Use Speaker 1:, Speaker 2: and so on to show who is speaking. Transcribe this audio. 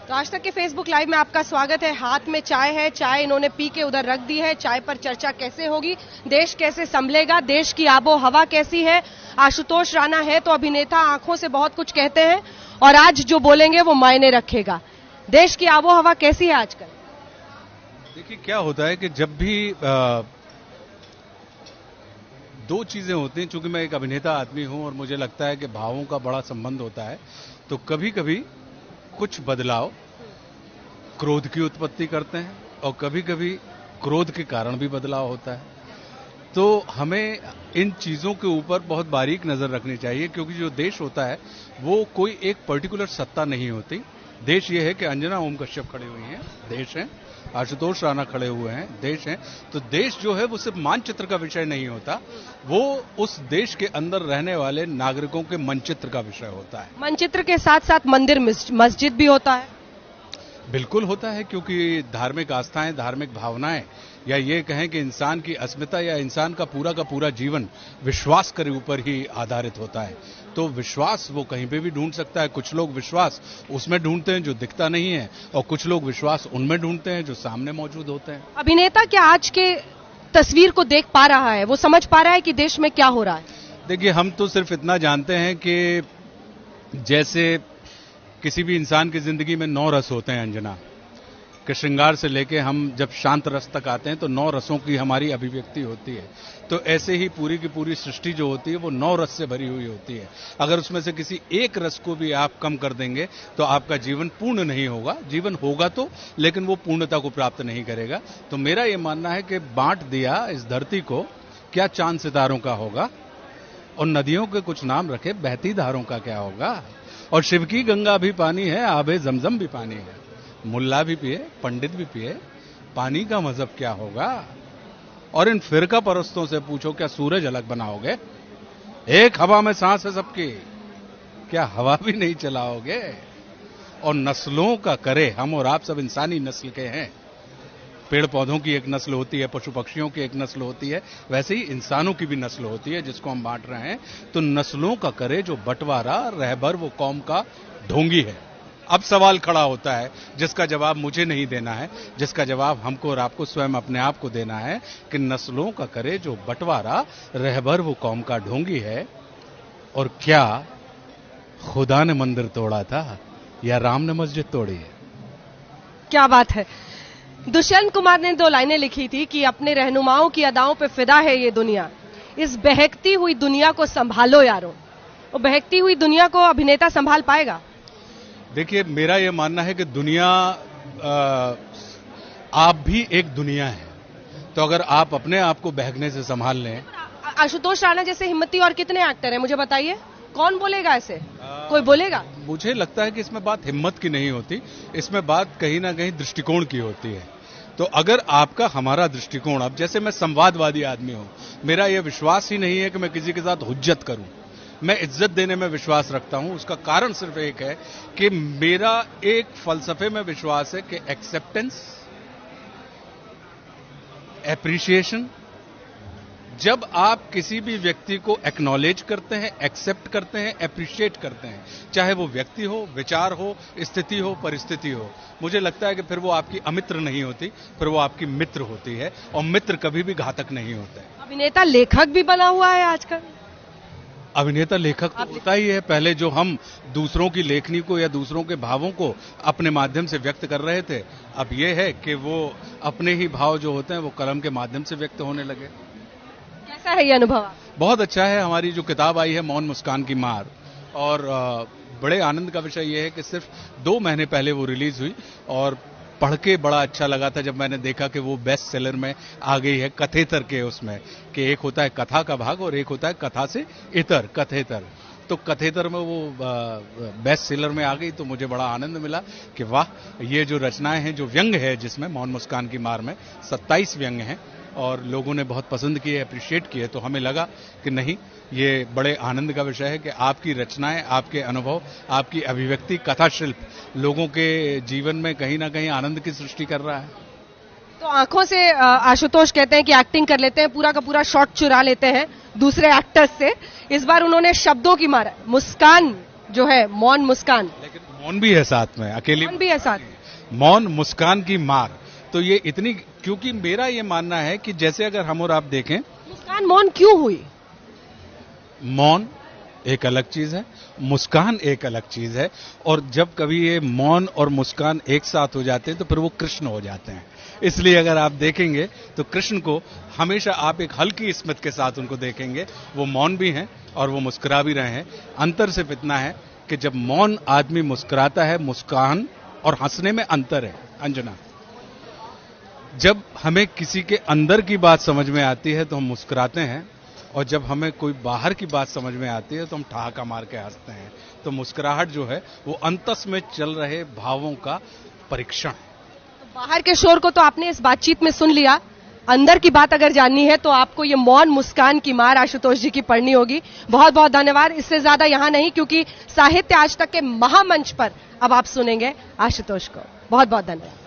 Speaker 1: तो आज तक के फेसबुक लाइव में आपका स्वागत है। हाथ में चाय है, चाय इन्होंने पी के उधर रख दी है। चाय पर चर्चा कैसे होगी, देश कैसे संभलेगा, देश की आबो हवा कैसी है। आशुतोष राणा है तो अभिनेता, आंखों से बहुत कुछ कहते हैं और आज जो बोलेंगे वो मायने रखेगा। देश की आबो हवा कैसी है आजकल?
Speaker 2: देखिए क्या होता है कि जब भी दो चीजें होती हैं, चूंकि मैं एक अभिनेता आदमी हूं और मुझे लगता है कि भावों का बड़ा संबंध होता है, तो कभी कभी कुछ बदलाव क्रोध की उत्पत्ति करते हैं और कभी कभी क्रोध के कारण भी बदलाव होता है। तो हमें इन चीजों के ऊपर बहुत बारीक नजर रखनी चाहिए, क्योंकि जो देश होता है वो कोई एक पर्टिकुलर सत्ता नहीं होती। देश ये है कि अंजना ओम कश्यप खड़े हुई हैं, देश है, आशुतोष राणा खड़े हुए हैं, देश हैं। तो देश जो है वो सिर्फ मानचित्र का विषय नहीं होता, वो उस देश के अंदर रहने वाले नागरिकों के मनचित्र का विषय होता है।
Speaker 1: मनचित्र के साथ साथ मंदिर मस्जिद भी होता है।
Speaker 2: बिल्कुल होता है, क्योंकि धार्मिक आस्थाएं, धार्मिक भावनाएं, या ये कहें कि इंसान की अस्मिता या इंसान का पूरा जीवन विश्वास के ऊपर ही आधारित होता है। तो विश्वास वो कहीं पे भी ढूंढ सकता है। कुछ लोग विश्वास उसमें ढूंढते हैं जो दिखता नहीं है, और कुछ लोग विश्वास उनमें ढूंढते हैं जो सामने मौजूद होते हैं।
Speaker 1: अभिनेता क्या आज के तस्वीर को देख पा रहा है, वो समझ पा रहा है कि देश में क्या हो रहा है?
Speaker 2: देखिए, हम तो सिर्फ इतना जानते हैं कि जैसे किसी भी इंसान की जिंदगी में 9 रस होते हैं अंजना, कि श्रृंगार से लेके हम जब शांत रस तक आते हैं तो 9 रसों की हमारी अभिव्यक्ति होती है। तो ऐसे ही पूरी की पूरी सृष्टि जो होती है वो 9 रस से भरी हुई होती है। अगर उसमें से किसी एक रस को भी आप कम कर देंगे तो आपका जीवन पूर्ण नहीं होगा। जीवन होगा तो, लेकिन वो पूर्णता को प्राप्त नहीं करेगा। तो मेरा ये मानना है कि बांट दिया इस धरती को, क्या चांद सितारों का होगा, और नदियों के कुछ नाम रखे, बहती धारों का क्या होगा। और शिव की गंगा भी पानी है, आबे जमजम भी पानी है, मुल्ला भी पिए, पंडित भी पिए, पानी का मजहब क्या होगा। और इन फिरका परस्तों से पूछो, क्या सूरज अलग बनाओगे? एक हवा में सांस है सबकी, क्या हवा भी नहीं चलाओगे? और नस्लों का करे, हम और आप सब इंसानी नस्ल के हैं। पेड़ पौधों की एक नस्ल होती है, पशु पक्षियों की एक नस्ल होती है, वैसे ही इंसानों की भी नस्ल होती है जिसको हम बांट रहे हैं। तो नस्लों का करे जो बंटवारा, रहबर वो कौम का ढोंगी है। अब सवाल खड़ा होता है जिसका जवाब मुझे नहीं देना है, जिसका जवाब हमको और आपको स्वयं अपने आप को देना है, कि नस्लों का करे जो बंटवारा, रहबर वो कौम का ढोंगी है। और क्या खुदा ने मंदिर तोड़ा था या राम ने मस्जिद तोड़ी है?
Speaker 1: क्या बात है। दुष्यंत कुमार ने 2 लाइनें लिखी थी कि अपने रहनुमाओं की अदाओं पे फिदा है ये दुनिया, इस बहकती हुई दुनिया को संभालो यारों। और बहकती हुई दुनिया को अभिनेता संभाल पाएगा?
Speaker 2: देखिए, मेरा यह मानना है कि दुनिया, आप भी एक दुनिया है, तो अगर आप अपने आप को बहकने से संभाल लें।
Speaker 1: आशुतोष राणा जैसे हिम्मती और कितने एक्टर हैं, मुझे बताइए, कौन बोलेगा ऐसे? कोई बोलेगा?
Speaker 2: मुझे लगता है कि इसमें बात हिम्मत की नहीं होती, इसमें बात कहीं ना कहीं दृष्टिकोण की होती है। तो अगर आपका, हमारा दृष्टिकोण, अब जैसे मैं संवादवादी आदमी हूं, मेरा यह विश्वास ही नहीं है कि मैं किसी के साथ हुज्जत करूं, मैं इज्जत देने में विश्वास रखता हूं। उसका कारण सिर्फ एक है कि मेरा एक फलसफे में विश्वास है कि एक्सेप्टेंस, एप्रिशिएशन, जब आप किसी भी व्यक्ति को एक्नॉलेज करते हैं, एक्सेप्ट करते हैं, एप्रिशिएट करते हैं, चाहे वो व्यक्ति हो, विचार हो, स्थिति हो, परिस्थिति हो, मुझे लगता है कि फिर वो आपकी अमित्र नहीं होती, फिर वो आपकी मित्र होती है। और मित्र कभी भी घातक नहीं होते।
Speaker 1: अभिनेता लेखक भी बना हुआ है आजकल।
Speaker 2: अभिनेता लेखक तो होता ही है। पहले जो हम दूसरों की लेखनी को या दूसरों के भावों को अपने माध्यम से व्यक्त कर रहे थे, अब यह है कि वो अपने ही भाव जो होते हैं वो कलम के माध्यम से व्यक्त होने लगे।
Speaker 1: कैसा है ये अनुभव?
Speaker 2: बहुत अच्छा है। हमारी जो किताब आई है मौन मुस्कान की मार, और बड़े आनंद का विषय यह है कि सिर्फ 2 महीने पहले वो रिलीज हुई, और पढ़ के बड़ा अच्छा लगा था जब मैंने देखा कि वो बेस्ट सेलर में आ गई है। कथेतर के उसमें, कि एक होता है कथा का भाग और एक होता है कथा से इतर, कथेतर। तो कथेतर में वो बेस्ट सेलर में आ गई, तो मुझे बड़ा आनंद मिला कि वाह, ये जो रचनाएं हैं, जो व्यंग है जिसमें मौन मुस्कान की मार में 27 व्यंग हैं, और लोगों ने बहुत पसंद किए, अप्रिशिएट किए। तो हमें लगा कि नहीं, ये बड़े आनंद का विषय है कि आपकी रचनाएं, आपके अनुभव, आपकी अभिव्यक्ति, कथा शिल्प लोगों के जीवन में कहीं ना कहीं आनंद की सृष्टि कर रहा है।
Speaker 1: तो आंखों से आशुतोष कहते हैं कि एक्टिंग कर लेते हैं, पूरा का पूरा शॉट चुरा लेते हैं दूसरे एक्टर्स से। इस बार उन्होंने शब्दों की मार, मुस्कान जो है मौन मुस्कान,
Speaker 2: लेकिन मौन भी है साथ में, अकेली
Speaker 1: मौन भी है साथ।
Speaker 2: मौन मुस्कान की मार। तो ये इतनी, क्योंकि मेरा ये मानना है कि जैसे अगर हम और आप देखें,
Speaker 1: मुस्कान मौन क्यों हुई?
Speaker 2: मौन एक अलग चीज है, मुस्कान एक अलग चीज है, और जब कभी ये मौन और मुस्कान एक साथ हो जाते हैं तो फिर वो कृष्ण हो जाते हैं। इसलिए अगर आप देखेंगे तो कृष्ण को हमेशा आप एक हल्की स्मित के साथ उनको देखेंगे, वो मौन भी हैं और वो मुस्कुरा भी रहे हैं। अंतर सिर्फ इतना है कि जब मौन आदमी मुस्कुराता है, मुस्कान और हंसने में अंतर है अंजना। जब हमें किसी के अंदर की बात समझ में आती है तो हम मुस्कुराते हैं, और जब हमें कोई बाहर की बात समझ में आती है तो हम ठहाका मार के हंसते हैं। तो मुस्कुराहट जो है वो अंतस में चल रहे भावों का परीक्षण है।
Speaker 1: बाहर के शोर को तो आपने इस बातचीत में सुन लिया, अंदर की बात अगर जाननी है तो आपको ये मौन मुस्कान की मार आशुतोष जी की पढ़नी होगी। बहुत बहुत धन्यवाद। इससे ज्यादा यहां नहीं, क्योंकि साहित्य आज तक के महामंच पर अब आप सुनेंगे आशुतोष को। बहुत बहुत धन्यवाद।